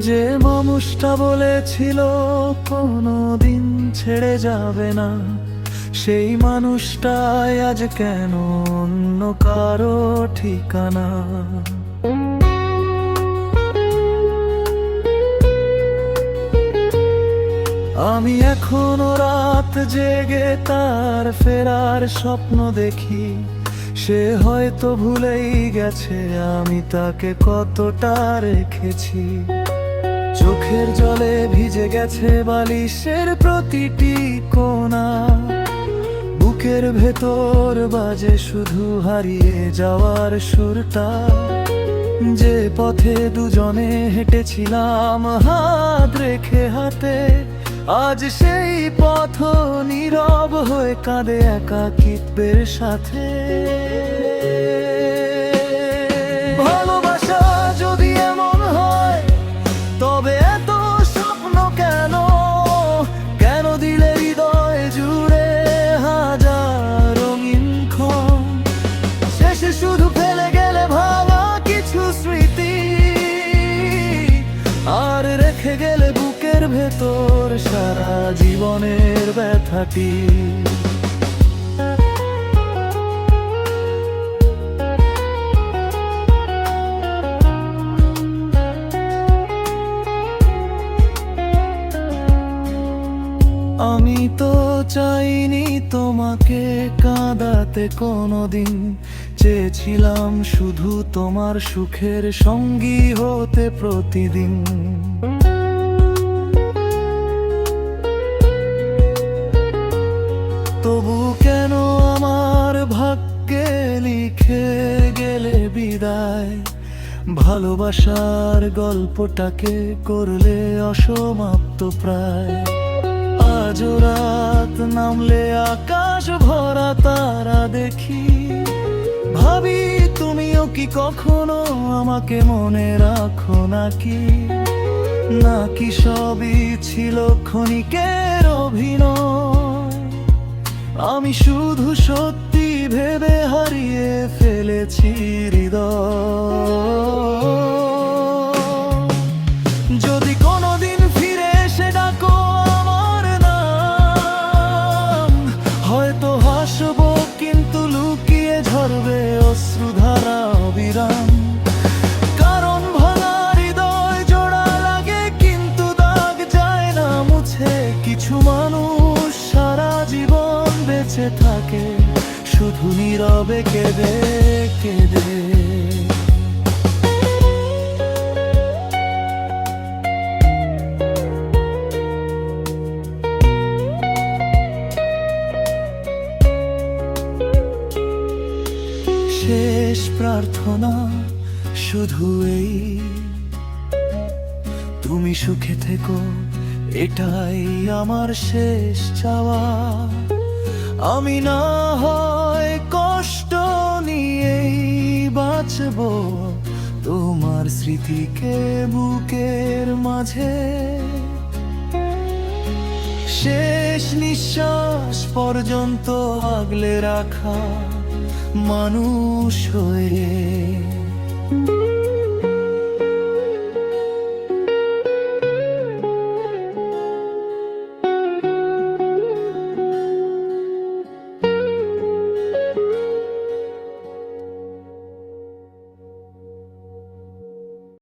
যে মানুষটা বলেছিল কোনোদিন ছেড়ে যাবে না, সেই মানুষটাই আজ কেন অন্য কারো ঠিকানা। আমি এখনো রাত জেগে তার ফেরার স্বপ্ন দেখি। সে হয়তো ভুলেই গেছে আমি তাকে কতটা রেখেছি। চোখের জলে ভিজে গেছে বালিশের প্রতিটি কোণা, বুকের ভেতর বাজে শুধু হারিয়ে যাওয়ার সুরটা। যে পথে দুজনে হেঁটেছিলাম হাত রেখে হাতে, আজ সেই পথ নীরব হয়ে কাঁদে একাকিত্বের সাথে। ভালোবাসা যদি এমন হয় তবে এত স্বপ্ন কেন? কেন দিলে হৃদয় জুড়ে হাজার রঙিন ক্ষণ? শেষে শুধু ফেলে গেলে ভাঙা কিছু স্মৃতি, আর রেখে গেলে বুকের ভেতর সারা জীবনের ব্যথাটি। আমি তো চাইনি তোমাকে কাঁদাতে কোনোদিন, চেয়েছিলাম শুধু তোমার সুখের সঙ্গী হতে প্রতিদিন। তবু কেন আমার ভাগ্যে লিখে গেলে বিদায়? ভালোবাসার গল্পটাকে করলে অসমাপ্ত প্রায়। আজ রাত নামলে আকাশ ভরা তারা দেখি, ভাবি তুমিও কি কখনো আমাকে মনে রাখো নাকি? নাকি সবই ছিল ক্ষণিকের অভিনয়? আমি শুধু সত্যি ভেবে হারিয়ে ফেলেছি হৃদয়। যদি কোনোদিন ফিরে এসে ডাকো আমার নাম, হয়তো হাসবো কিন্তু লুকিয়ে ঝরবে অশ্রুধারা অবিরাম। কারণ ভাঙা হৃদয় জোড়া লাগে কিন্তু দাগ যায় না মুছে। কিছু মানুষ সারা জীবন বেঁচে থাকে শুধু নীরবে কেঁদে কেঁদে। শেষ প্রার্থনা শুধু এই, তুমি সুখে থেকো, এটাই আমার শেষ চাওয়া। আমি না হয় কষ্ট নিয়েই বাঁচবো, তোমার স্মৃতিকে বুকের মাঝে শেষ নিঃশ্বাস পর্যন্ত আগলে রাখা মানুষ হয়ে।